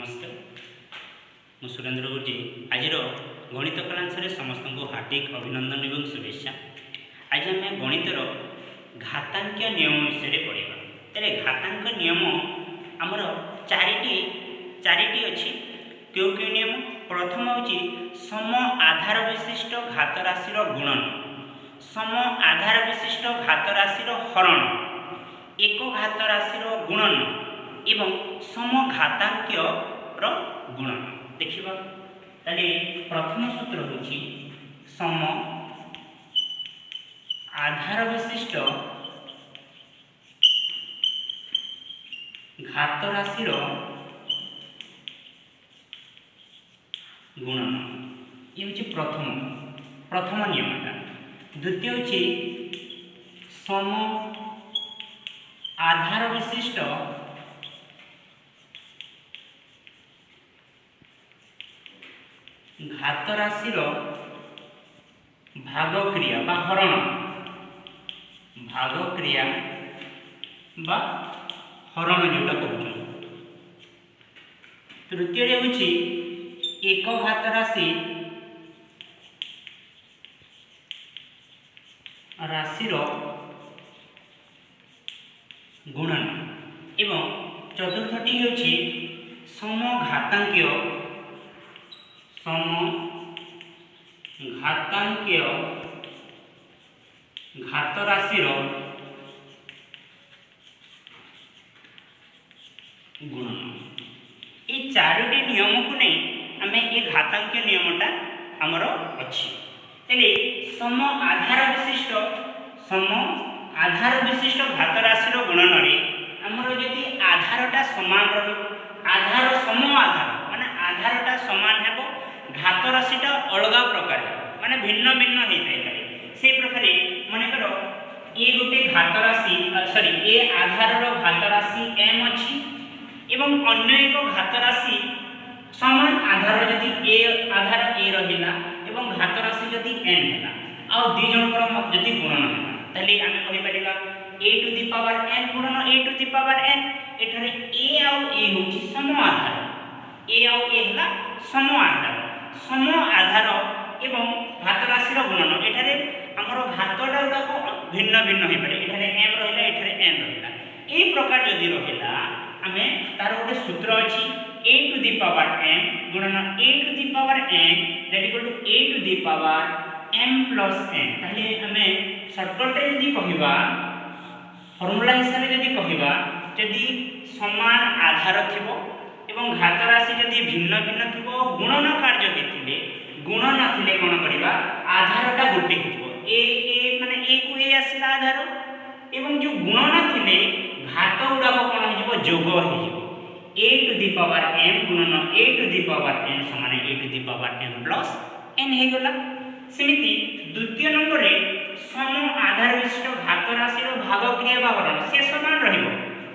नमस्कार मु सुरेंद्र गुरुजी आज गणित क्लास समस्त को हार्दिक अभिनंदन एवं शुभेच्छा। आज आम गणितर घातांक नियम विषय पढ़ा। तेरे घातांक नियम आमर चारिटी अच्छी क्यों क्यों नियम। प्रथम हूँ सम आधार विशिष्ट घात राशि गुणन, सम आधार विशिष्ट घात राशि हरण, एक घात राशि गुणन एवं सम घातांक गुणन। देखिबा ताले प्रथम सूत्र होची सम आधार विशिष्ट घात राशि गुणन। ये होची प्रथम नियमटा। द्वितीय होची सम आधार विशिष्ट घात राशि भाग क्रिया बा हरण, भाग क्रिया बा हरण जोटा कहूँ। तृतीय हूँ एक घात राशि गुणन एवं चतुर्थटी हूँ सम घातांक घात राशि गुणन। ये चारोटी नियम को नहीं आम ये घातांक नियमटा आमर अच्छी। तेरे सम आधार विशिष्ट घात राशि गुणन आमर जदि आधारटा समान आधार सम आधार माने आधारटा समान है, घात राशिटा अलग प्रकार माने भिन्न भिन्न होता है। से प्रकार मानकर ये गोटे घात राशि ए आधार घात राशि m अच्छी एवं अन्य एक घात राशि समान आधार जदि ए आधार ए रहिला एवं घात राशि जदि n हैला आ दि जनकर जदि गुणन हैला ताले आमे कहि परिबा a to the power n गुणन a to the power n। एठारे a आ a होची सम आधार, a आ a हैला सम आधार एवं घात राशि गुणन। एठारे हमर घातटा गुडा भिन्न भिन्न होई पारे, एठारे m रहिला एठारे n रहिला। ए प्रकार जदि रहिला आमे तार गोटे सूत्र अछि a to the power m गुणन a to the power n that equal to a to the power m plus n। ताले आमे शॉर्टकट रे जदि कहिबा फार्मूला हिसाब जदि कहिबा जदि समान आधार थिबो एवं घात राशि जदि भिन्न भिन्न थिबो गुणन कार्य हेतिले गुण नथिले कोन करिबा आधारटा गोटे हिथिबो ए माने ए को ए आसिला आधार एवं जो गुण नथिले घात उडा कोन हिजिबो जोग हिजिबो a to the power m गुणन a to the power n समान a to the power m plus n हे गला। सेमिति द्वितीय नंबर रे सम आधार विशिष्ट घात राशि भाग क्रिया बा हरण से समान रहिबो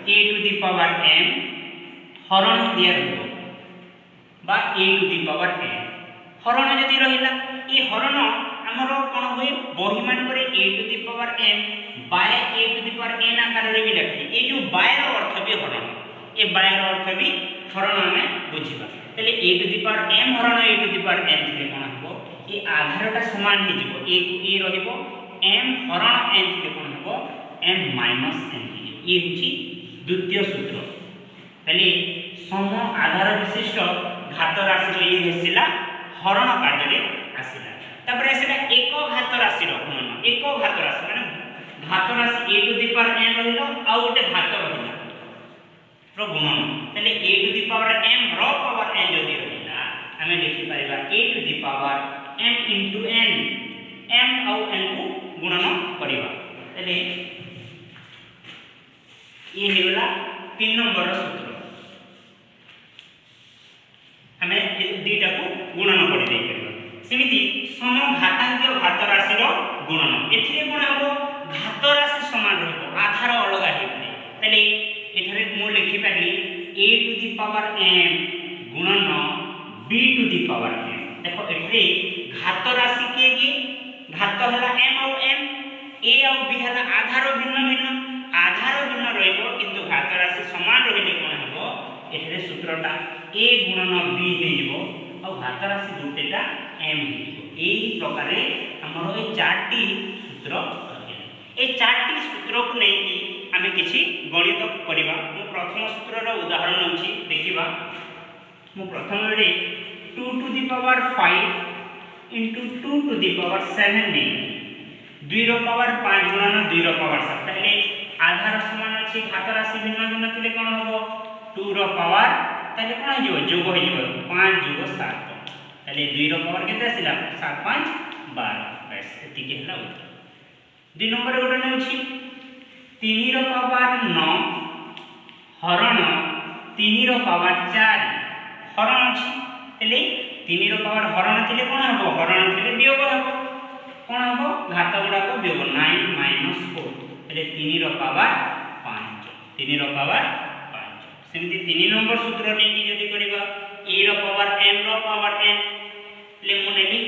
a to the power m हरण क्रिया रहिबो बा a to the power n। हरण जदि रहिला ए हरण हमर कोन होय बही मान करे a to the power m by a to the power n आकार रे भी लिखि। ए जो बाय रो अर्थ भी हरण, ए बाय रो अर्थ भी हरण हमें बुझिबा। तले a to the power m हरण a to the power n थिले कोन हबो ए आधारटा समान हि जिवो a को a रहिबो m हरण n थिले कोन हबो m माइनस n हि। ये होची द्वितीय सूत्र। तले सम आधार विशिष्ट घात राशि ये हेसिला हरण कार्य रे आसिला। तबरे सेटा एक घात राशि गुणन, एक घात राशि माने घात राशि a to the power n रहिलो आ गोटे घात रहिला रो गुणन। तले a to the power m रो पावर n जदि रहिला हमें लिखि परिबा a to the power m into n, m और n को गुणन करिबा। तले ये हेला 3 नंबर सूत्र। हमें दुईटा को गुणन कर दे परिबा। सेमिति सम घातांक घात राशि गुणन एथिरे कोन हबो घात राशि समान रहबो आधार अलग हेबे। तले एठारे मु लिखि पारली a to the power m गुणन b to the power m। देखो एठारे घात राशि के घात हला m और m, a और b हला आधार भिन्न भिन्न, आधार भिन्न रहबो किंतु घात राशि समान रहिले कोन हबो एठारे सूत्रटा a गुणन b हेजिवो और घात राशि दुटेटा m हेजिवो एई प्रकारे हमर ए चारटी सूत्र रहले ए चारटी सूत्र को नै कि आमे किछि गणित करिबा मु प्रथम सूत्र रो उदाहरण अछि देखिबा मु प्रथम रे 2 to the power 5 into 2 to the power 7 d 2 रो पावर 5 गुणन 2 रो पावर 7 पहले आधार समान अछि घात राशि भिन्न भिन्न थिले कोन होबो 2 रो पावर ताले कोन हो जिवो जोग हो जिवो 5 जोग 7 ताले 2 रो पावर केते आसिला 7 5 12 बस एति के हला उत्तर 2 नंबर गोटे नै अछि 3 रो पावर 9 हरण 3 रो पावर 4 हरण अछि एले 3 रो पावर हरण थिले कोन हबो हरण थिले वियोग हबो कोन हबो घात गुडा को वियोग 9 - 4 एले 3 रो पावर 5 3 रो पावर 5 सेमति 3 नंबर सूत्र नै कि जदी करिबा a रो पावर m रो पावर n ले मु नेली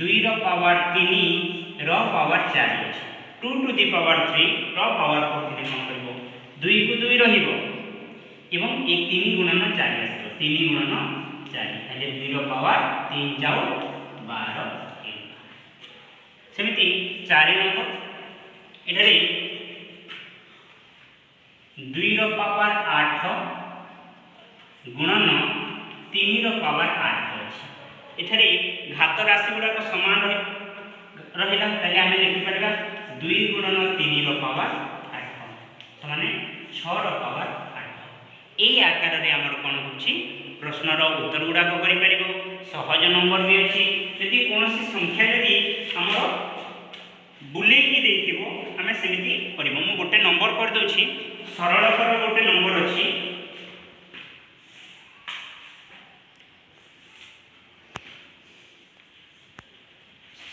2 रो पावर 3 रो पावर 4 अछि 2 टू द पावर 3 रो पावर 4 थिले कोन करबो 2 को 2 रहिबो एवं 1 3 गुणन 4 आसीबो 3 गुणन 4 ताले 2 रो पावर 3 जाउ 12 सेमिति 4 नंबर एठारे 2 रो पावर 8 गुणन 3 रो पावर 8 अछि एठारे घात राशि गुडा को समान रहिला ताले हमें लिखि परबा 2 गुणन 3 रो पावर 8 माने 6 रो पावर 8 एई आकार रे हमर कोन होछि प्रश्न रो उत्तर गुडा को करि परिबो सहज नंबर भी अछि यदि कोनोसी संख्या यदि हमर बुले की देथिबो हमें सेमिति करबो मु गोटे नंबर कर दोछि सरल कर गोटे नंबर अछि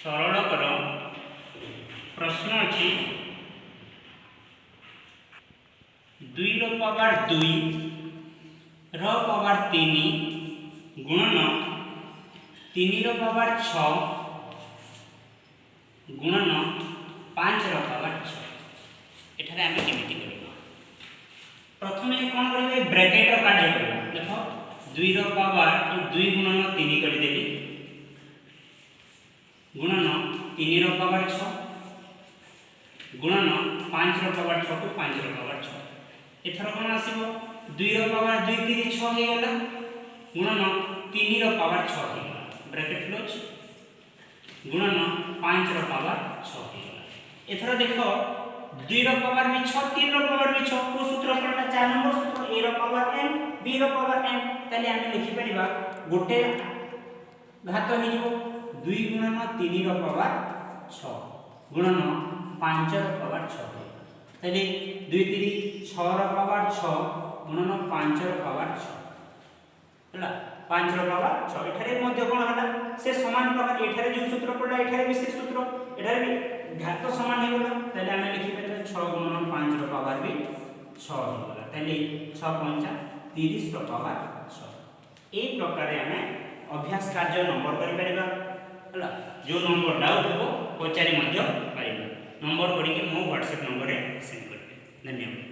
सरल कर प्रश्न अछि 2 रो पावर 2 रो पावर 3 गुणन 3 रो पावर 6 गुणन 5 रो पावर 6 एठारे हमें केमिति करिबा प्रथमे कोन करबे ब्रैकेट रो कार्य करबा देखो 2 रो पावर 2 गुणन 3 करि देली गुणन 3 रो पावर 6 गुणन 5 रो पावर 6 को 5 रो पावर 6 एथर कोन आसीबो 2 रो पावर 2 3 6 हे गेला गुणन 3 रो पावर 6 हे गेला ब्रैकेट क्लोज गुणन 5 रो पावर 6 हे गेला एथर देखो 2 रो पावर में 6 3 रो पावर में 6 को सूत्र पड़ता 4 नंबर सूत्र a रो पावर n b रो पावर n तले हम लिखि परिबा गोटे घात हे जिवो 2 गुणन 3 रो पावर 6 गुणन 5 रो पावर 6 तले 2 3 6 रो पावर 6 गुणन 5 रो पावर 6 हला 5 रो पावर 6 एठारे मध्ये कोन हला से समान प्रकार एठारे जो सूत्र पड़ला एठारे भी से सूत्र एठारे भी घात समान हे गेला तले हम लिखि परबे 6 गुणन 5 रो पावर भी 6 हे गेला तले 6 5 30 रो पावर 6 ए प्रकार हमें अभ्यास कार्य नंबर करि परबा हला जो नंबर डाउट हो पचारि मध्ये पाइबा नंबर करी के मो WhatsApp नंबर रे सेंड करबे धन्यवाद।